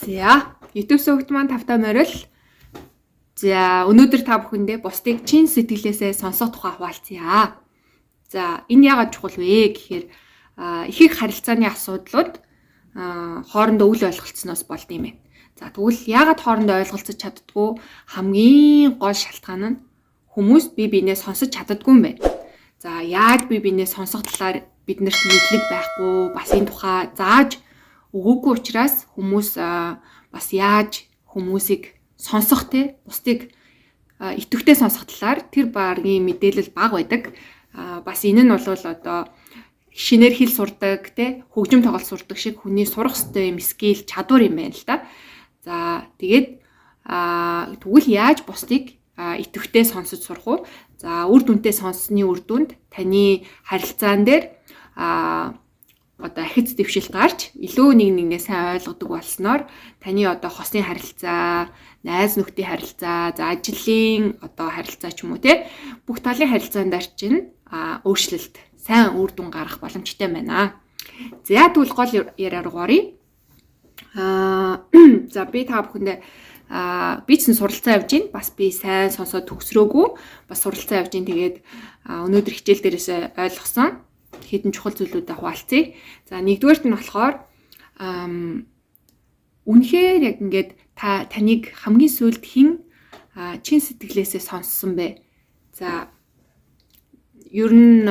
За, YouTube сувагт маань тавтай морил. За, өнөөдөр та бүхэндээ бусдыг чин сэтгэлээсээ сонсох тухай хуваалцъя. За, энэ яагаад чухал вэ гэхээр их их харилцааны асуудлууд хоорондоо үл ойлголцсноос болд юм байна. За, тэгвэл яагаад хоорондоо ойлголцож чаддгүй хамгийн гол шалтгаан нь хүмүүс бие биенээ сонсож чаддаггүй юм байна. За, яаж бие биенээ сонсох талаар биднэрт мэдлэг байхгүй, бас энэ тухай зааж өгөөгүй учраас хүмүүс бас яаж хүмүүсийг сонсох те бусдыг идэвхтэй сонсох талаар тэр багийн мэдээлэл бага байдаг. Бас энэ нь бол одоо шинээр хэл сурдаг те хөгжим тоглолт сурдаг шиг хүний сурах ёстой юм скил чадвар юм байна л да. За тэгээд тэгвэл яаж бусдыг идэвхтэй сонсож сурах вэ? За үр дүнтэй сонссны үр дүнд таны харилцаан дээр одоо ахиц дэвшил гарч илүү нэг нэгнээ сайн ойлгодог болсноор таны одоо хосны харилцаа, найз нөхдийн харилцаа, за ажлын одоо харилцаа ч юм уу те бүх талын харилцаан дээр чинь өөрчлөлт, сайн үр дүн гарах боломжтой байна. За тэгвэл гол яриа руу оръё. За би та бүхэндээ би ч суралцаа явж гин бас би сайн сонсоод төгсрөөгүй бас суралцаа явж гин тэгээд өнөөдөр хичээл дээрээс ойлгосон хэдэн чухал зүйлүүдээ хуваалцъя. За нэгдүгээрт нь болохоор үнэхээр яг ингээд таныг хамгийн сүүлд хэн чин сэтгэлээсээ сонссон бэ? За ер нь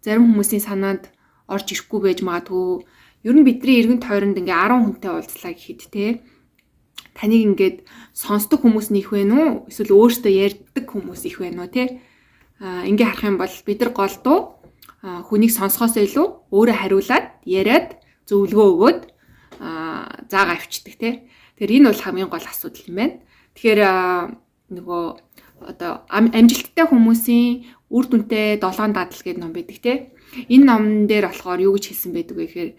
зарим хүмүүсийн санаанд орж ирэхгүй байж магадгүй. Ер нь бидний эргэн тойронд ингээ 10 хүнтэй уулзлаа гэхэд те таныг ингээд сонсдог хүмүүс нэх вэ нү? Эсвэл өөртөө ярьдаг хүмүүс их вэ нү те? Ингээ харах юм бол бид нар голдуу хүнийг сонсохоос илүү өөрөө хариулаад яриад зөвлөгөө өгөөд заагаа авчдаг тий. Тэгэхээр энэ бол хамгийн гол асуудал юм байна. Тэгэхээр нөгөө одоо амжилттай хүмүүсийн үр дүнтэй 7 дадал гэдэг ном байдаг тий. Энэ номн дээр болохоор юу гэж хэлсэн байдаг вэ гэхээр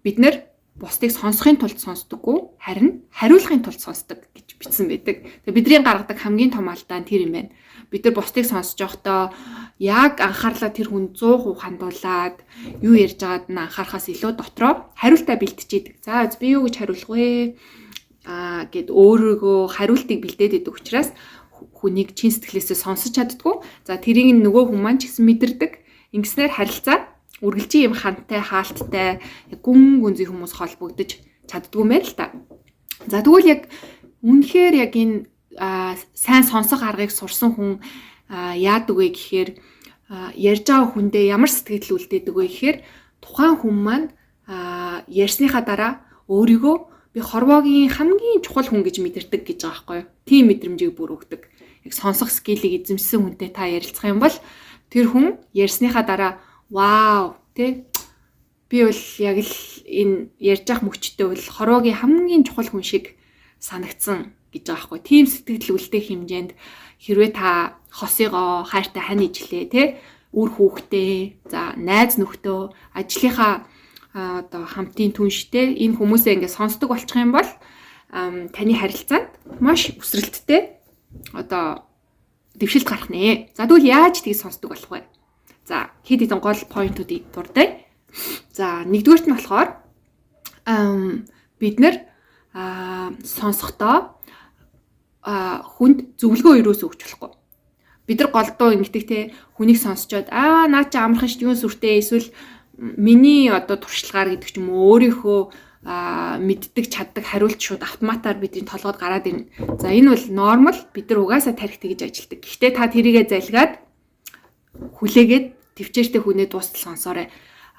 бид нар бусдыг сонсохын тулд сонсдоггүй харин хариулахын тулд сонсдог гэж бичсэн байдаг. Тэгээ бидний гаргадаг хамгийн том алдаа нь тэр юм байна. Бид нар бусдыг сонсож байхдаа яг анхаарлаа тэр хүн 100% хандуулад юу ярьж байгааг нь анхаарахаас илүү дотроо хариултаа бэлтжийдэг. За би юу гэж хариулах вэ? Гэд өөрийгөө хариултыг бэлдээд идэг учраас хүнийг чин сэтгэлээсээ сонсож чаддгүй. За тэрийг нөгөө хүн маань ч гэсэн мэдэрдэг. Ингэснээр харилцаа үргэлжийн юм хантай, хаалттай, гүн гүнзгий хүмүүс холбогдож чаддгүй юм байна л та. За тэгвэл яг үнэхээр яг энэ сайн сонсох аргыг сурсан хүн яадаг вэ гэхээр ярьж байгаа хүндээ ямар сэтгэл үлдээдэг вэ гэхээр тухайн хүн маань ярьсныхаа дараа өөрийгөө би хорвоогийн хамгийн чухал хүн гэж мэдэрдэг гэж байгаа байхгүй юу? Тийм мэдрэмжийг бүр өгдөг. Яг сонсох скиллийг эзэмшсэн хүнтэй та ярилцах юм бол тэр хүн ярьсныхаа дараа вау тэ би бол яг л энэ ярьж ах мөчтэй бол хорвоогийн хамгийн чухал хүн шиг санагдсан гэж байгаа байхгүй. Тийм сэтгэл үлдээх хэмжээнд хэрвээ та хосыгоо хайртай хань ижлээ тэ үр хүүхдээ за найз нөхдөө ажлынхаа одоо хамтын түнштэй энэ хүмүүсээ ингээд сонсдог болчих юм бол таны харилцаанд маш өсрэлттэй одоо дэвшилт гарах нэ. За тэгвэл яаж тийг сонсдог болох вэ? За хэд хэдэн гол поинтуудыг дурдъя. За нэгдүгээрт нь болохоор бид нар сонсохдоо хүнд зөвлөгөө өрөөс өгч болохгүй. Бид нар голдуу ингэдэг те хүнийг сонсчоод наа чи амархан шүү сүртэй эсвэл миний одоо туршлагаар гэдэг ч юм уу өөрийнхөө мэддэг чаддаг хариулт шууд автоматар бидний толгойд гараад ирнэ. За энэ бол нормал бид нар угаасаа тарих тэгж ажилдаг. Гэхдээ та тэрийгэ залгаад хүлээгээд төвчээртэй хүнээ дуустал сонсоорой.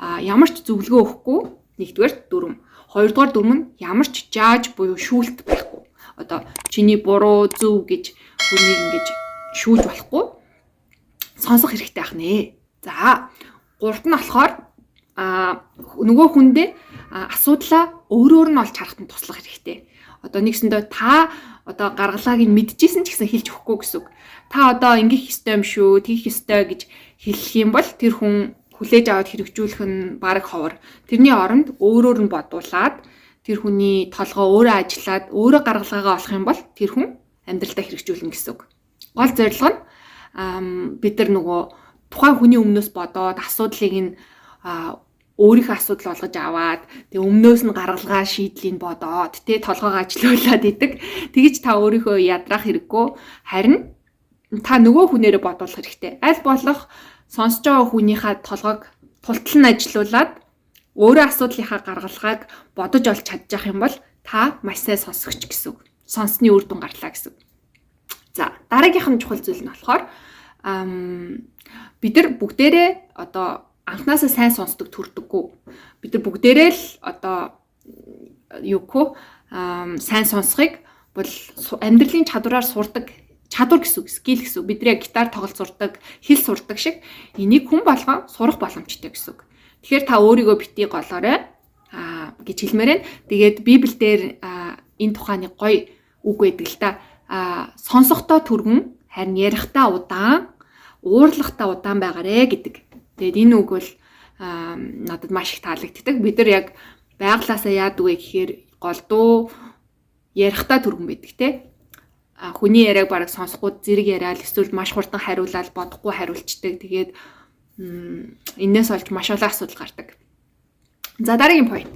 Ямар ч зөвлөгөө өгөхгүй нэгдүгээр дүрм. Хоёрдугаар дүрм нь ямар ч жааж буюу шүүлт байхгүй. Одоо чиний буруу зөв гэж хүнийг ингэж шүүлж болохгүй. Сонсох хэрэгтэй ах нэ. За гуравт нь болохоор нөгөө хүндээ асуудлаа өөрөөр нь олж харахад нь туслах хэрэгтэй. Одоо нэгсэндээ та одоо гаргалааг нь мэдчихсэн ч гэсэн хэлж өгөхгүй гэсэн үг. Та одоо ингэх ёстой юм шүү, тэгэх ёстой гэж хэлэх юм бол тэр хүн хүлээж аваад хэрэгжүүлэх нь бараг ховор. Тэрний оронд өөрөөр нь бодуулаад тэр хүний толгой өөрөө ажиллаад өөрөө гаргалгаагаа олох юм бол тэр хүн амьдралдаа хэрэгжүүлнэ гэсэн үг. Гол зорилго нь бид нар нөгөө тухайн хүний өмнөөс бодоод асуудлыг нь өөрийнхөө асуудал олгож аваад тэгээ өмнөөс нь гаргалгаа шийдлийг бодоод тэ толгойгоо ажилуулад идэг. Тэгэж та өөрийнхөө ядрах хэрэггүй. Харин та нөгөө хүнээрээ бодуулах хэрэгтэй. Аль болох сонсож байгаа хүнийхээ толгойг тултал нь ажилуулад өөрөө асуудлынхаа гаргалгааг бодож олж чадчих юм бол та маш сайн сонсогч гэсэн үг. Сонссны үр дүн гарлаа гэсэн. За дараагийнх нь чухал зүйл нь болохоор бид нар бүгдээрээ одоо анхнаасаа сайн сонсдог төрдөггүй. Бид нар бүгдээрээ л одоо сайн сонсхийг бол амьдралын чадвараар сурдаг чадвар гэсэн үг, скил гэсэн үг. Бид нэ гитар тоглож сурдаг, хэл сурдаг шиг энийг хүн болгон сурах боломжтой гэсэн үг. Тэгэхээр та өөрийгөө битгий голоорой гэж хэлмээр байна. Тэгээд Библиэлд энэ тухайн гоё үг байдаг л та. Сонсохдоо түргэн, харин ярихдаа удаан, уурлахдаа удаан байгаарэ гэдэг. Тэгээд энэ үг бол надад маш их таалагддаг. Бид нар яг байглаасаа яадаг вэ гэхээр голдуу ярихдаа түргэн байдаг те. Хүний яриаг бараг сонсохгүй зэрэг яриад эсвэл маш хурдан хариулаад бодохгүй хариулцдаг. Тэгээд энээс олж маш олон асуудал гардаг. За дараагийн point.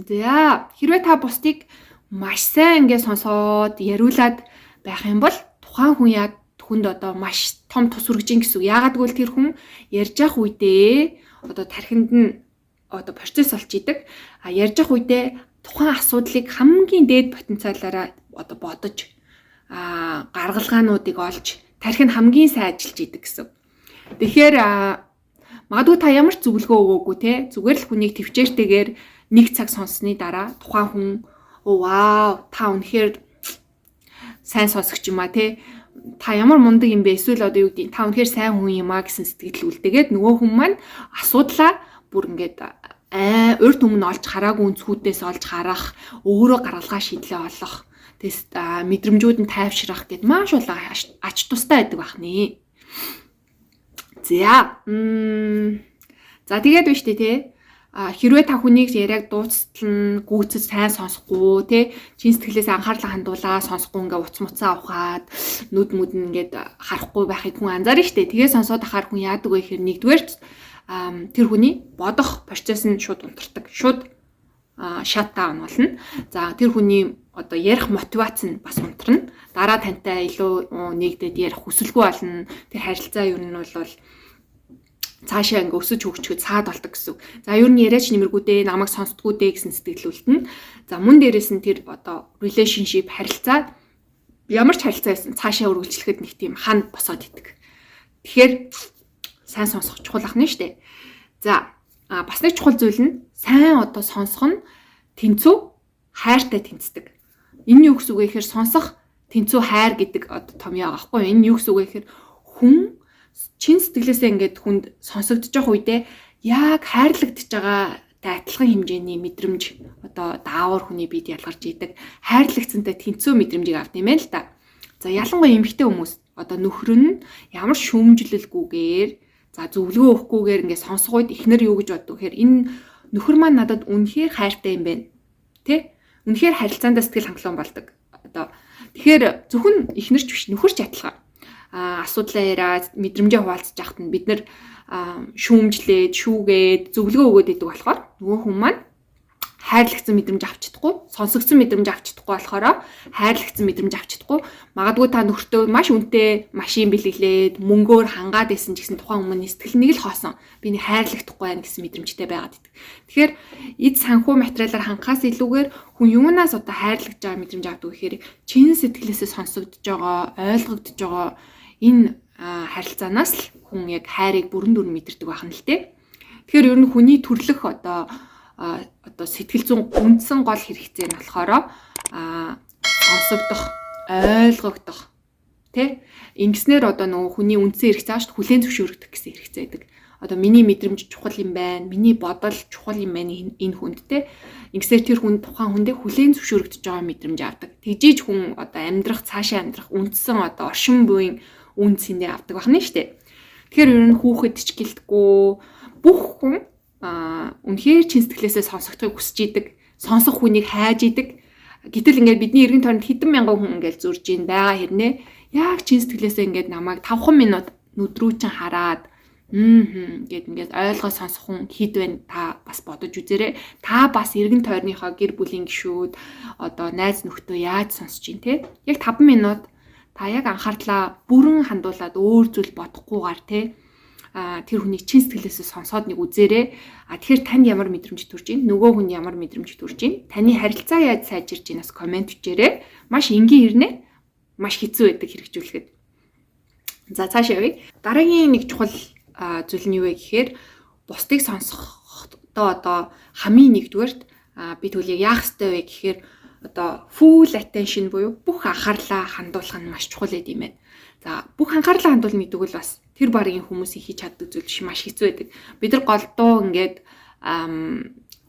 За хэрвээ та бусдыг маш сайн ингээд сонсоод яриулаад байх юм бол тухайн хүнд одоо маш том тус үргэж ин гэсэн. Яагаад гэвэл тэр хүн ярьж явах үедээ одоо тархинд нь одоо процесс олж идэг. Ярьж явах үедээ тухайн асуудлыг хамгийн дээд потенциалаараа одоо бодож гаргалгаануудыг олж тархинд хамгийн сайн ажиллаж идэг гэсэн. Тэгэхээр магадгүй та ямар ч зөвлөгөө өгөөгүй те зүгээр л хүнийг төвчээртэйгээр нэг цаг сонссны дараа тухайн хүн вау та үнэхээр сайн сонсогч юм а те та ямар мундаг юм бэ эсвэл одоо юу гэдэг та үнэхээр сайн хүн юм а гэсэн сэтгэл үлдээгээд нөгөө хүн маань асуудлаа бүр ингээд урд өмнө олж хараагүй үнцгүүдээс олж харах өөрөө гаргалгаа шийдлээ олох тест мэдрэмжүүд нь тайвшрах гэд маш олон ач тустай байдаг бахны. За тэгээд биш те хэрвээ та хүнийг яриаг дууцтлан гүйцэд сайн сонсохгүй те чин сэтгэлээс анхаарлаа хандуулаа сонсохгүй ингээ уц муцаа ухаад нүд мүд нь ингээд харахгүй байхыг хүн анзаарна штэ. Тэгээ сонсоод ахаар хүн яадаг вэ гэхээр нэгдүгээр тэр хүний бодох процесс нь шууд унтардаг. Шууд shut down болно. За тэр хүний одоо ярих мотивац нь бас унтарна. Дараа тантай илүү нэгдээд ярих хүсэлгүй болно. Тэр харилцаа юу нь бол цаашаа ингээ өсөж хөгжчихэд цаад болдог гэсэн. За ер нь яриач нэмэргүй дээ, намайг сонсдгоо дээ гэсэн сэтгэл үлдэнэ. За мөн дээрээс нь тэр одоо relationship харилцаа ямар ч харилцаа байсан цаашаа үргэлжлэхэд нэг тийм хан босоод идэг. Тэгэхээр сайн сонсох чухал ахна штэ. За бас нэг чухал зүйл нь сайн одоо сонсох нь тэнцүү хайртай тэнцдэг. Энэ юу гэсэн үг вэ гэхээр сонсох тэнцүү хайр гэдэг одоо томьёо байгаа байхгүй юу? Энэ юу гэсэн үг вэ гэхээр хүн чин сэтгэлээсээ ингээд хүнд сонсогдож байгаа үедээ яг хайрлагдж байгаатай адилхан хэмжээний мэдрэмж одоо даавар хүний биед ялгарч идэг. Хайрлагдсантай тэнцүү мэдрэмжийг авд юм байна л да. За ялангуяа эмэгтэй хүмүүс одоо нөхөр нь ямар шүүмжлэлгүйгээр за зөвлөгөө өгөхгүйгээр ингээд сонсох үед эхнэр юу гэж боддог гэхээр энэ нөхөр маань надад үнэхээр хайртай юм байна. Тэ? Үнэхээр харилцаандаа сэтгэл хангалуун болдог. Одоо тэгэхээр зөвхөн эхнэрч биш нөхөрч адилхан. Асуудлаа яриад мэдрэмжээ хуваалцаж яхад нь бид нэр шүүмжлээд, шүүгээд, зөвлөгөө өгөөд идэг болохоор нөгөө хүн маань хайрлагдсан мэдрэмж авч чадахгүй, сонсогдсон мэдрэмж авч чадахгүй болохоор хайрлагдсан мэдрэмж авч чадахгүй. Магадгүй та нөхөртөө маш үнэтэй машин бэлэглээд, мөнгөөр хангаад байсан ч гэсэн тухайн хүмүүний сэтгэл нэг л хоосон. Би нэг хайрлагдахгүй байх гэсэн мэдрэмжтэй байгаад идэг. Тэгэхээр эд санхүү материалаар хангахаас илүүгээр хүн юунаас одоо хайрлагдж байгаа мэдрэмж авдаг гэхээр чин сэтгэлээсээ сонсогдож байгаа, ойлгогдож байгаа энэ харилцаанаас л хүн яг хайрыг бүрэн дүрэн мэдэрдэг байх нь л дээ. Тэгэхээр ер нь хүний төрлөх одоо сэтгэл зүйн үндсэн гол хэрэгцээ нь болохоор сонсогдох, ойлгогдох тий ингэснээр одоо нөгөө хүний үндсэн хэрэгцээ ааш хүлээн зөвшөөрөгдөх гэсэн хэрэгцээ байдаг. Одоо миний мэдрэмж чухал юм байна, миний бодол чухал юм байна энэ хүнд тий ингэсээр тэр хүн тухайн хүндээ хүлээн зөвшөөрөгдөж байгаа мэдрэмж авдаг. Тэгжиж хүн одоо амьдрах, цаашаа амьдрах үндсэн одоо оршин буйн үнц эндээ авдаг байна шүү дээ. Тэгэхээр ер нь хүүхэд ч гэлтгүй бүх хүн үнэхээр чин сэтгэлээсээ сонсохыг хүсэж идэг, сонсох хүнийг хайж идэг. Гэтэл ингээд бидний эргэн тойронд хэдэн мянган хүн ингээд зурж ийн байгаа хэрнээ яг чин сэтгэлээсээ ингээд намайг 5 минут нүдрүү чин хараад Гэт ингээд ойлгоо сонсох хүн хэд вэ та бас бодож үзээрэй. Та бас эргэн тойрныхоо гэр бүлийн гишүүд одоо найз нөхдөө яаж сонсож ин те. Яг 5 минут та яг анхаардлаа бүрэн хандуулад өөр зүйл бодохгүйгээр те тэр хүний чин сэтгэлээсээ сонсоод нэг үзээрэй. Тэгэхээр танд ямар мэдрэмж төрж ийн, нөгөө хүн ямар мэдрэмж төрж ийн, таны харилцаа яаж сайжирж ийнээс комент бичээрэй. Маш энгийн ирнэ. Маш хэцүү байдаг хэрэгжүүлэхэд. За цаашаа явъя. Дараагийн нэг чухал зүйл нь юу вэ гэхээр бусдыг сонсохдоо одоо хамгийн нэгдүгээрт би тэгвэл яах ёстой вэ гэхээр одоо full attention буюу бүх анхаарлаа хандуулах нь маш чухал гэдэг юм байна. За бүх анхаарлаа хандуулна гэдэг бол бас тэр багийн хүмүүсийн хийж чаддаг зүйл биш, маш хэцүү байдаг. Бид нар голдуу ингээд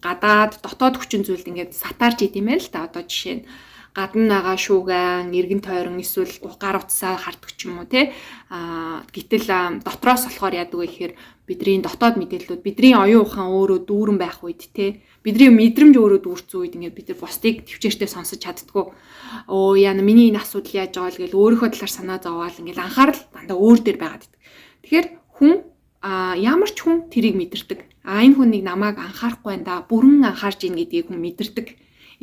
гадаад дотоод хүчин зүйлд ингээд сатаарч идэм байл л да. Одоо жишээ нь гадна байгаа шууган, эргэн тойрон эсвэл гар утсаа харддаг ч юм уу те. Гэтэл дотроос болохоор яадаг вэ гэхээр бидний дотоод мэдээллүүд, бидний оюун ухаан өөрөө дүүрэн байх үед те. Бидний мэдрэмж өөрөө дүүрцэн үед ингээд бид нар бусдыг төвчээртэй сонсож чаддггүй. Яна миний энэ асуудал яаж байгаа л гэл өөрийнхөө талаар санаа зовоол ингээд анхаарал дандаа өөр дээр байгаад байдаг. Тэгэхээр хүн ямар ч хүн тэрийг мэдэрдэг. Энэ хүнийг намайг анхаарахгүй байна да. Бүрэн анхаарч ийн гэдгийг хүн мэдэрдэг.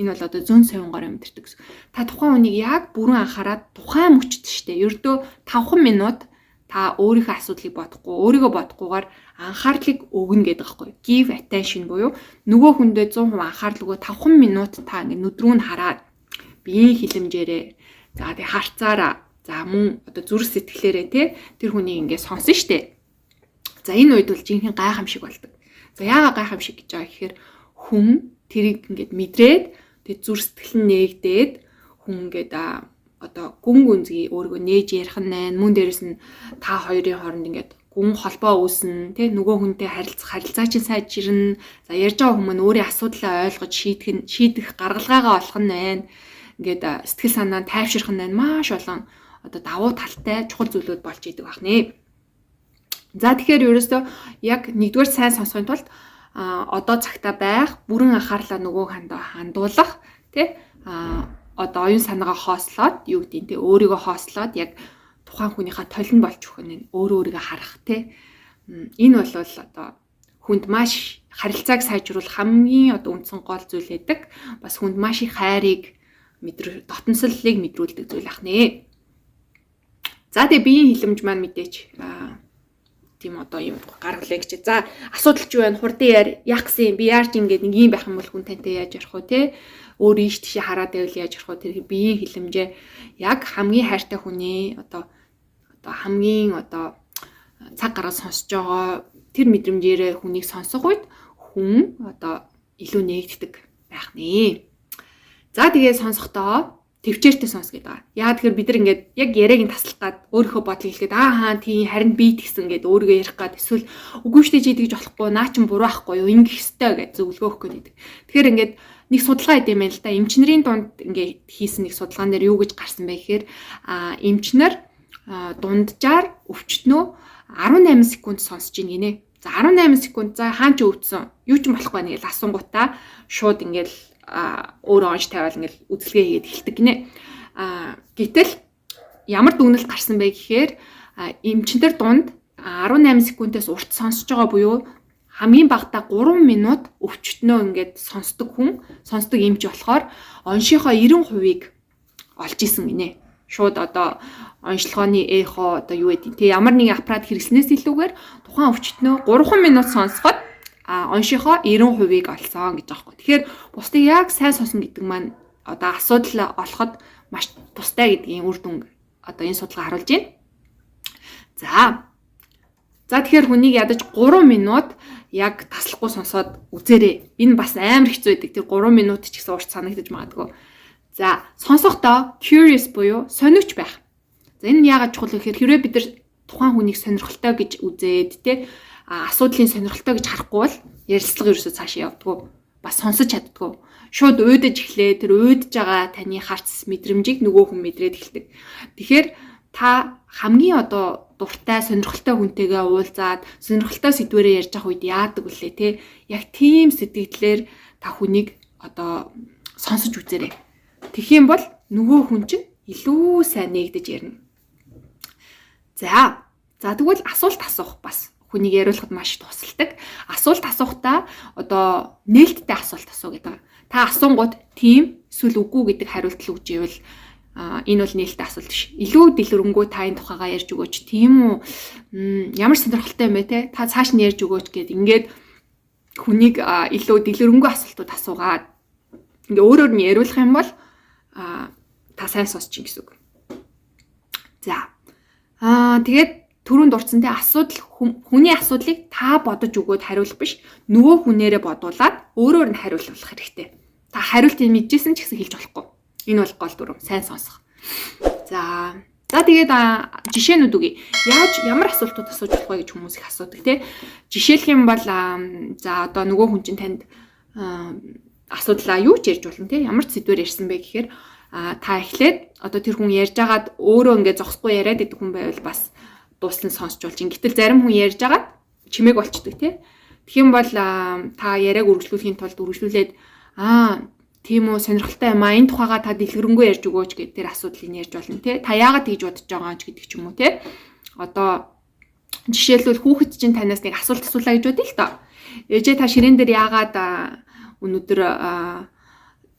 Энэ бол одоо зөн совингоор мэдэрдэг гэсэн. Та тухайн хүнийг яг бүрэн анхаарад тухайн мөчт штэ. Ердөө 5 минут та өөрийнхөө асуудлыг бодохгүй, өөрийгөө бодохгүйгээр анхаарлыг өгнө гэдэг байхгүй. Give attention буюу нөгөө хүндээ 100% анхаарал өгөө 5 минут та ингэ нүдрүүн хараад биеийн хилэмжээрээ за тэг харцаараа за мөн одоо зүрх сэтгэлээрээ те тэр хүнийг ингэ сонсон штэ. За энэ үед бол жинхэнэ гайхамшиг болдог. За яагаад гайхамшиг гэж байгаа гэхээр хүн тэрийг ингээд мэдрээд тэг зүрх сэтгэл нь нээгдээд хүн ингээд одоо гүн гүнзгий өөрийгөө нээж ярих нь байна. Мөн дээрэс нь та хоёрын хооронд ингээд гүн холбоо үүснэ. Тэ нөгөө хүнтэй харилцаа чинь сайжирна. За ярьж байгаа хүмүүс өөрийн асуудлаа ойлгож шийдэх гаргалгаагаа олох нь байна. Ингээд сэтгэл санаа тайвширх нь байна. Маш олон одоо давуу талтай чухал зүйлүүд болж идэг байна. За тэгэхээр ерөөсөө яг нэгдүгээр сайн сонсохын тулд одоо цагтаа байх, бүрэн анхаарлаа нөгөө хандуулах, тий одоо оюун санаагаа хоослоод юу гэдэг нь өөрийгөө хоослоод яг тухайн хүнийхээ толин болж өгөх нь өөрийгөө харах тий энэ бол одоо хүнд маш харилцааг сайжруулах хамгийн одоо үндсэн гол зүйл байдаг. Бас хүнд маш их хайрыг дотносоллыг мэдрүүлдэг зүйл ахнэ. За тэгээ биеийн хилэмж маань мэдээч тийм одоо юм гаргалаа гэж. За асуудал ч юу вэ? Хурдан яах гэсэн юм? Би яарч ингээд нэг юм байх юм бол хүн тантай яаж ярих вэ те? Өөр ийш тийш хараад байвал яаж ярих вэ? Тэр биеийн хилэмжээ яг хамгийн хайртай хүний одоо хамгийн одоо цаг гараад сонсож байгаа тэр мэдрэмжээрээ хүнийг сонсох үед хүн одоо илүү нээгддэг байх нэ. За тэгээ сонсохдоо төвчээртэй сонс гэдэг байгаа. Яа тэгэхээр бид нар ингээд яг яриаг нь таслах гад өөрийнхөө бодлыг хэлгээд тийм харин би тэгсэн гэд өөрийгөө ярих гад эсвэл үгүй штэ чи тэгж болохгүй наа чин буруу ахгүй юу ингэх ёстой гэж зөвлөгөөх гээд. Тэгэхээр ингээд нэг судалгаа хийдэм байл л да. Эмчнэрийн дунд ингээд хийсэн нэг судалгаан дээр юу гэж гарсан бэ гэхээр эмчнэр дунджаар өвчтнөө 18 секунд сонсож ийн гинэ. За 18 секунд за хаан ч өвдсөн юу ч болохгүй нэг л асуунгуудаа шууд ингээд өөрөө онж тавиал ингээл үзэлгээ хийгээд эхэлдэг гинэ. Гэтэл ямар дүгнэлт гарсан бэ гэхээр эмчнэр дунд 18 секундээс урт сонсож байгаа буюу хамгийн багадаа 3 минут өвчтнөө ингээд сонсдог эмч болохоор оншийнхоо 90%-ийг олж исэн гинэ. Шууд одоо онцлогооны эхо одоо юу гэдэг те ямар нэгэн аппарат хэрэглэнээс илүүгээр тухайн өвчтнөө 3 минут сонсоход оншийнхоо 90%-ийг олсон гэж байгаа юм. Тэгэхээр бусдыг яг сайн сонсно гэдэг маань одоо асуудал олоход маш тустай гэдгийн үр дүн одоо энэ судалгаа харуулж байна. За тэгэхээр хүнийг ядаж 3 минут яг таслахгүй сонсоод үзээрэй. Энэ бас амар хэцүү байдаг. Тэр 3 минут ч гэсэн урт санагдаж магадгүй. За сонсохдоо curious буюу сонирхч байх. За энэ нь яагаад чухал вэ гэхээр хэрвээ бид нар тухайн хүнийг сонирхолтой гэж үзээд те асуудлын сонирхолтой гэж харахгүй бол ярилцлага ерөөсөө цаашаа явдаггүй. Бас сонсож чаддаггүй. Шууд уйдаж эхлээ. Тэр уйдаж байгаа таны харц мэдрэмжийг нөгөө хүн мэдрээд эхэлдэг. Тэгэхээр та хамгийн одоо дуртай сонирхолтой хүнтэйгээ уулзаад сонирхолтой сэдвэрээ ярьж байгаа үед яадаг вүлээ те. Яг тийм сэтгэлээр та хүнийг одоо сонсож үзээрэй. Тэгэх юм бол нөгөө хүн чинь илүү сайн нээгдэж ярина. За тэгвэл асуулт асуух бас хүнийг яриулахад маш тусалдаг. Асуулт асуухтаа одоо нээлттэй асуулт асуу гэдэг. Та асуунгууд тийм эсвэл үгүй гэдэг хариулт л өгч ивэл энэ бол нээлттэй асуулт биш. Илүү дэлгэрэнгүй та энэ тухайгаа ярьж өгөөч. Тийм үү? Ямар сонирхолтой юм бэ те? Та цааш нь ярьж өгөөч гэд ингээд хүнийг илүү дэлгэрэнгүй асуултууд асуугаад ингээ өөрөөр нь яриулах юм бол та сайн сонсч гэсэн үг. За. Тэгээд түрүүнд дурдсан те асуудал хүний асуудлыг та бодож өгөөд хариулах биш. Нөгөө хүнээрээ бодуулаад өөрөөр нь хариулах хэрэгтэй. Та хариултыг мэдчихсэн ч гэсэн хэлж болохгүй. Энэ бол гол дүрм. Сайн сонсох. За тэгээд жишээнүүд үгүй. Ямар асуултууд асууж болох вэ гэж хүмүүс их асуудаг те. Жишээлх юм бол за одоо нөгөө хүн чинь танд асуудлаа юу ч ярьж болно те. Ямар ч сэдвээр ярьсан бэ гэхээр та эхлээд одоо тэр хүн ярьж байгаад өөрөө ингээд зогсохгүй яриад идэх хүн байвал бас дуусна сонсч болж. Гэтэл зарим хүн ярьж байгаад чимээг болчдөг тий. Тэгэх юм бол та яриаг үргэлжлүүлэхийн тулд үргэлжлүүлээд тийм үү сонирхолтой юм энэ тухайга та дэлгэрэнгүй ярьж өгөөч гэдэг тэр асуудлыг ярьж болно тий. Та яагаад тэгж бодож байгаа ч гэдэг ч юм уу тий. Одоо жишээлбэл хүүхэд чинь танаас нэг асуулт асуулаа гэж бодъё л доо. Ээжээ та ширээн дээр яагаад өнөөдөр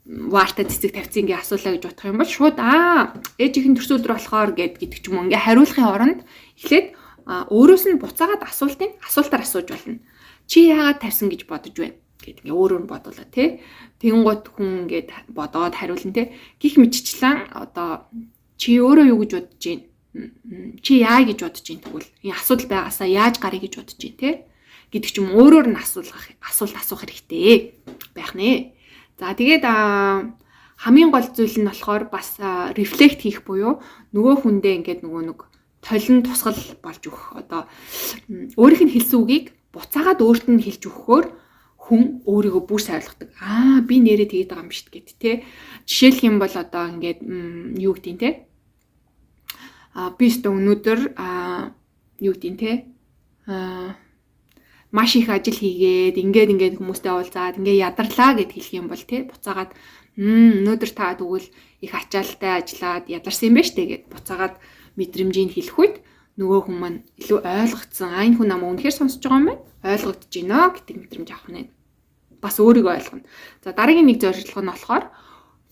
варта цэцэг тавьсан ингээ асуулаа гэж бодох юм бол шууд ээжийнх нь төрсөн өдөр болохоор гэдэг ч юм уу ингээ хариулахын оронд эхлээд өөрөөс нь буцаагаад асуултаар асууж болно. Чи яагаад тавьсан гэж бодож байна гэдэг ингээ өөрөө нь бодуулаа тий. Тэнгуут хүн ингээд бодоод хариулна тий. Гих мэтчлэн одоо чи өөрөө юу гэж бодож байна? Чи яа гэж бодож байна тэгвэл энэ асуудал байгаасаа яаж гарыг гэж бодож байна тий гэдэг ч юм өөрөөр нь асуулт асуух хэрэгтэй байх нэ. За тэгээд хамгийн гол зүйл нь болохоор бас рефлект хийх буюу нөгөө хүндээ ингээд нөгөө нэг толин тусгал болж өгөх. Одоо өөрийнх нь хэлсэн үгийг буцаагаад өөрт нь хэлж өгөхөөр хүн өөрийгөө бүр сайн ойлгодог. Би нэрээ тэгээд байгаа юм шүү дээ гэд тэ. Жишээлх юм бол одоо ингээд юу гэдгийг тэ. Би ч өнөөдөр юу гэдгийг тэ. Маш их ажил хийгээд ингээд хүмүүстэй уулзаад ингээд ядарлаа гэд хэлэх юм бол тий буцаагаад өнөөдөр та тэгвэл их ачаалттай ажиллаад ядарсан юм байна штэ гэд буцаагаад мэдрэмжийг хэлэх үед нөгөө хүн маань илүү ойлгоцсон энэ хүн намайг үнэхээр сонсож байгаа юм байна ойлгогдож байна гэдэг мэдрэмж авах нь бас өөрийгөө ойлгоно. За дараагийн нэг зорилго нь болохоор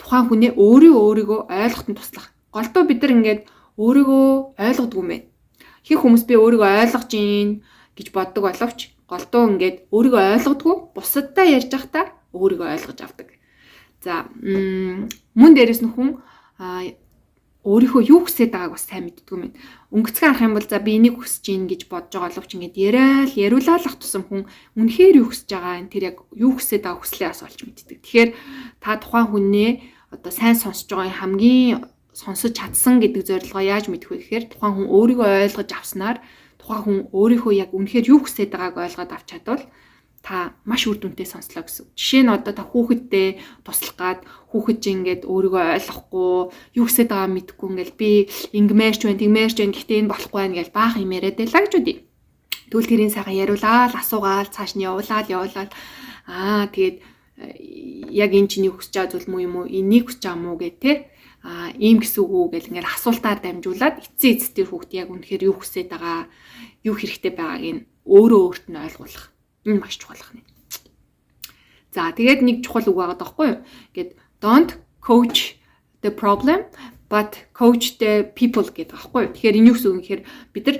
тухайн хүнээ өөрийгөө ойлгоход туслах. Голдоо бид нар ингээд өөрийгөө ойлгодгүй юм байна. Их хүмүүс би өөрийгөө ойлгож гин гэж боддог боловч голдуу ингээд өөрийгөө ойлгодгүй бусадтай ярьж байхдаа өөрийгөө ойлгож авдаг. За мөн дээрээс нь хүн өөрийнхөө юу хүсэж байгааг бас сайн мэддэг юм. Өнгөцгөө харах юм бол за би энийг хүсэж гин гэж бодож байгаа боловч ингээд яриулаалах тусам хүн үнэхээр юу хүсэж байгаа тэр яг юу хүсэж байгааг хүслээ бас олж мэддэг. Тэгэхээр та тухайн хүнээ одоо сайн сонсож байгаа хамгийн сонсож чадсан гэдэг зорилгоо яаж мэдэх вэ гэхээр тухайн хүн өөрийгөө ойлгож авснаар тухайн хүн өөрийнхөө яг үнэхээр юу хүсэж байгааг ойлгоод авч чадвал та маш үр дүнтэй сонслоо гэсэн. Жишээ нь одоо та хүүхэдтэй туслах гад хүүхэд чинь ингээд өөрийгөө ойлгохгүй юу хүсэж байгааг мэдэхгүй ингээд би ингэмээрч байна тэгмээрч байна гэхдээ энэ болохгүй байна гэж баах юм яриад байлаа гэж үгүй. Тэгвэл тэрийн сайхан яриулаад асуугаал цааш нь явуулаад тэгээд яг энэ чинь хүсэж байгаа зүйл мүү юм уу энийг хүсэж байгаа мүү гэх те ийм гэсэн үг үү гэл ингээд асуултаар дамжуулаад эцсийн тэр хүүхд яг үнэхээр юу хүсэж байгаа юу хэрэгтэй байгааг нь өөрөө өөрт нь ойлгуулах. Энэ маш чухал байна. За тэгээд нэг чухал үг байгаа даахгүй юу? Гэт don't coach the problem but coach the people гэдэг аахгүй юу? Тэгэхээр энэ юу гэсэн үг гэхээр бид нар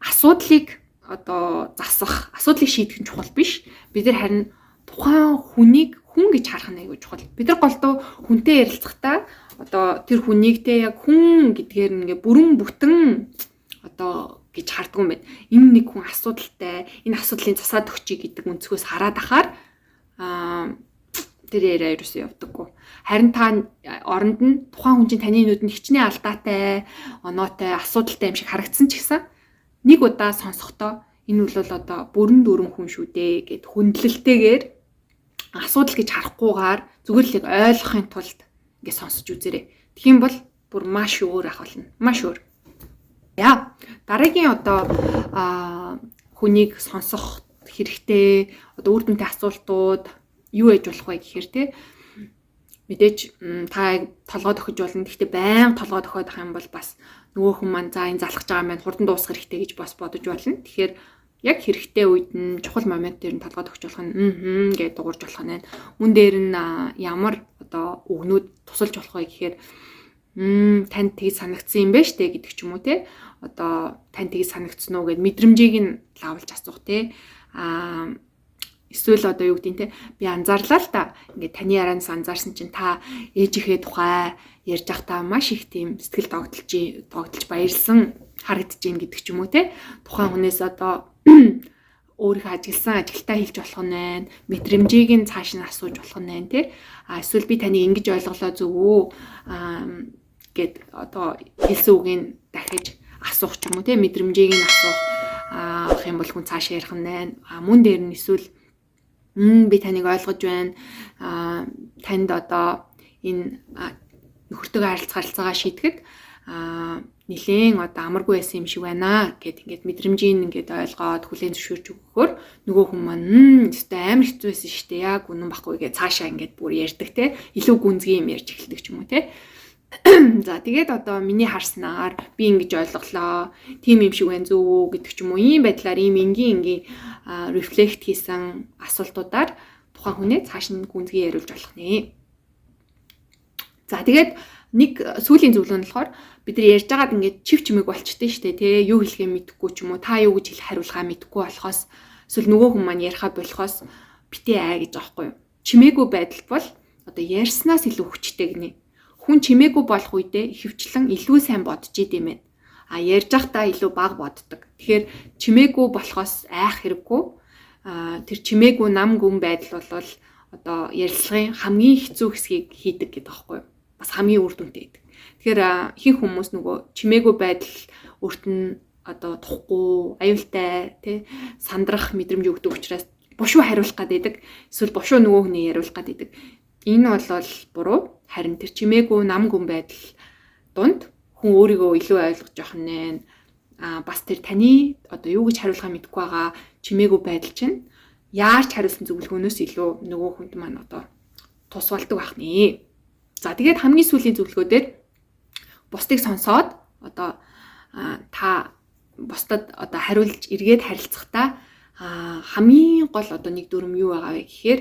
асуудлыг одоо засах, асуудлыг шийдэх нь чухал биш. Бид нар харин тухайн хүнийг хүн гэж харах нь аягүй чухал. Бид нар голдуу хүнтэй ярилцахдаа одоо тэр хүнийг те яг хүн гэдгээр ингээ бүрэн бүтэн одоо гэж харддаг юм байна. Энэ нэг хүн асуудалтай, энэ асуудлыг засаад өгчий гэдэг өнцгөөс хараад ахаар тэр яриа ерөөсөө явдаггүй. Харин та оронд нь тухайн хүн чинь таны нүдэнд хичнээн алдаатай, оноотой, асуудалтай юм шиг харагдсан ч гэсэн нэг удаа сонсохдоо энэ бол одоо бүрэн дүрэн хүн шүү дээ гэд хүндлэлтэйгээр асуудал гэж харахгүйгээр зүгээр л ойлгохын тулд ингээ сонсож үзээрэй. Тэгхийн бол бүр маш өөр ах болно. Маш өөр. Яа, дараагийн одоо хүнийг сонсох хэрэгтэй одоо үр дүнтэй асуултууд юу ээж болох вэ гэхээр те мэдээж та толгой тохиж болно. Гэхдээ байнга толгой тохиод ах юм бол бас нөгөө хүн маань за энэ залхаж байгаа маань хурдан дуусгах хэрэгтэй гэж бас бодож болно. Тэгэхээр яг хэрэгтэй үед нь чухал момент дээр нь толгойд өгч болох нь гэж дуурж болох нь. Мөн дээр нь ямар одоо өгнүүд тусалж болох вэ гэхээр танд тийг санагдсан юм байна штэ гэдэг ч юм уу те. Одоо танд тийг санагдсан уу гэд мэдрэмжийг нь лавлж асуух те. Эсвэл одоо юу гэдэг нь те би анзаарлаа л та. Ингээд таны ярианаас анзаарсан чинь та ээжийнхээ тухай ярьж байхдаа маш их тийм сэтгэл догдолж баярлсан харагдаж байна гэдэг ч юм уу те. Тухайн хүнээс одоо өөрийнхөө ажигласан ажилтаа хэлж болох нь байна. Мэдрэмжийг нь цааш нь асууж болох нь байна те. Эсвэл би таныг ингэж ойлголоо зөв үү? Гэд одоо хэлсэн үгийг дахиж асуух ч юм уу те. Мэдрэмжийг нь асуух юм бол хүн цааш ярих нь байна. Мөн дээр нь эсвэл би таныг ойлгож байна. Танд одоо энэ нөхөртөөгөө харилцаагаа шийдэхэд нилээн одоо амаргүй байсан юм шиг байна гэд ингээд мэдрэмжийг ингээд ойлгоод хүлээн зөвшөөрч өгөхөөр нөгөө хүн маань өстой амар хэцүү байсан шүү дээ. Яг үнэн баггүй гэж цаашаа ингээд бүр ярьдаг те. Илүү гүнзгий юм ярьж эхэлдэг ч юм уу те. За тэгээд одоо миний харснаар би ингэж ойлголоо. Тим юм шиг байна зөв гэдэг ч юм уу. Ийм байдлаар ийм энгийн рефлект хийсэн асуултуудаар тухайн хүнээ цааш нь гүнзгий яриулж болох нэ. За тэгээд нэг сүүлийн зөвлөө нь болохоор бид нар ярьж байгаад ингээд чив чимэг болчтой шүү дээ тий. Юу хэлэхээ мэдэхгүй ч юм уу. Та юу гэж хариулахаа мэдэхгүй болохоос эсвэл нөгөө хүн маань ярихаа болохоос битээ гэж аахгүй юу. Чимээгүй байдал бол одоо ярьснаас илүү хүчтэй гинэ. Хүн чимээгүй болох үедээ ихэвчлэн илүү сайн бодож идэм байх. Ярьж байхдаа илүү бага боддог. Тэгэхээр чимээгүй болохоос айх хэрэггүй. Тэр чимээгүй нам гүн байдал бол одоо ярилцлагын хамгийн хэцүү хэсгийг хийдэг гэдэг аахгүй юу. Бас хамгийн үр дүнтэй байдаг. Тэгэхээр ихэнх хүмүүс нөгөө чимээгүй байдал өөрт нь одоо тухгүй, аюултай, тий сандрах мэдрэмж өгдөг учраас бушуу хариулах гэдэг. Эсвэл бушуу нөгөө хүнээ яриулах гэдэг. Энэ бол буруу. Харин тэр чимээгүй нам гүн байдал дунд хүн өөрийгөө илүү ойлгож явах нь бас тэр таны одоо юу гэж хариулахаа мэдэхгүй байгаа чимээгүй байдал чинь яаж хариулсан зөвлөгөөнөөс илүү нөгөө хүнд маань одоо тус болдог байх нэ. За тэгээд хамгийн сүүлийн зөвлөгөөнөөр бусдыг сонсоод одоо та бусдад одоо хариулж эргээд харилцахдаа хамгийн гол одоо нэг дүрм юу байгаа вэ гэхээр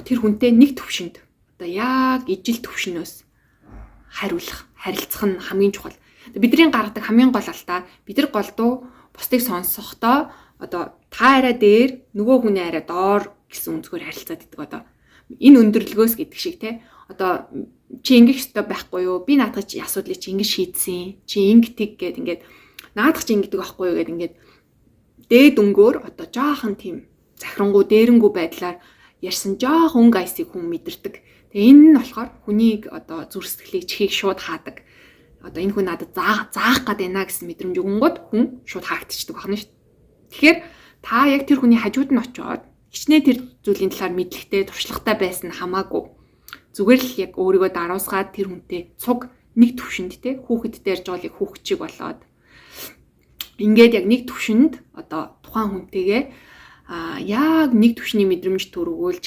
тэр хүнтэй нэг төвшөнд одоо яг ижил төвшнөөс хариулах, харилцах нь хамгийн чухал. Бидний гаргадаг хамгийн гол алдаа бид нар голдуу бусдыг сонсохдоо одоо та арай дээр нөгөө хүний арай доор гэсэн үнцгөр харилцаад идэг одоо энэ өндөрлгөөс гэдэг шиг те одоо чи ингэх ёстой байхгүй юу? Би наадах чи асуудлыг чи ингэж шийдсэн. Чи ингэдэг гэд ингээд наадах чи ингэдэг байхгүй юу гэд ингээд дээд өнгөөр одоо жоохон тийм захирангуй дээрэнгүү байдлаар ярьсан жоохон гайсыг хүн мэдэрдэг. Тэгээ энэ нь болохоор хүнийг одоо зүрх сэтгэлийг чихийг шууд хаадаг. Одоо энэ хүн надад заах гээд байна гэсэн мэдрэмж өгөнгөд хүн шууд хаагдчихдаг байна шүү дээ. Тэгэхээр та яг тэр хүний хажууд нь очиод хичнээн тэр зүйлийн талаар мэдлэгтэй, туршлагатай байсан хамаагүй. Зүгээр л яг өөрийгөө даруусгаад тэр хүнтэй цуг нэг төвшөнд те хүүхэд дээр жоолыг хүүхчиг болоод ингээд яг нэг төвшөнд одоо тухайн хүнтэйгээ яг нэг төвшний мэдрэмж төрүүлж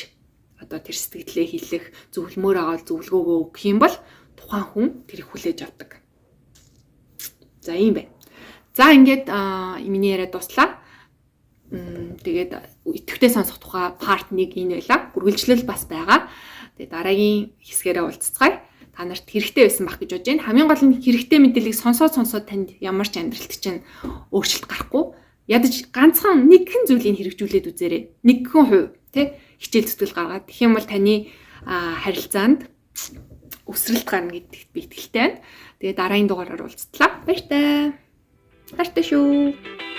одоо тэр сэтгэлдээ хэлэх зөвлөмөр аваад зөвлөгөөгөө өгөх юм бол тухайн хүн тэрийг хүлээж авдаг. За ийм байна. За ингээд миний яриа дуслаа. Тэгээд идэвхтэй сонсох тухай part 1 энэ байла. Үргэлжлэл бас байгаа. Тэгээд дараагийн хэсгээрээ уулзцгаая. Та нарт хэрэгтэй байсан байх гэж бодож байна. Хамгийн гол нь хэрэгтэй мэдээллийг сонсоод танд ямар ч амьдралт чинь өөрчлөлт гарахгүй. Ядаж ганцхан нэгэн зүйлийг хэрэгжүүлээд үзээрэй. Нэгэн хувь тий хичээл зүтгэл гаргаад. Тэгэх юм бол таны харилцаанд өсрэлт гарна гэдэгт би итгэлтэй байна. Тэгээд дараагийн дугаараар уулзтлаа. Баяртай. Хайртай шүү.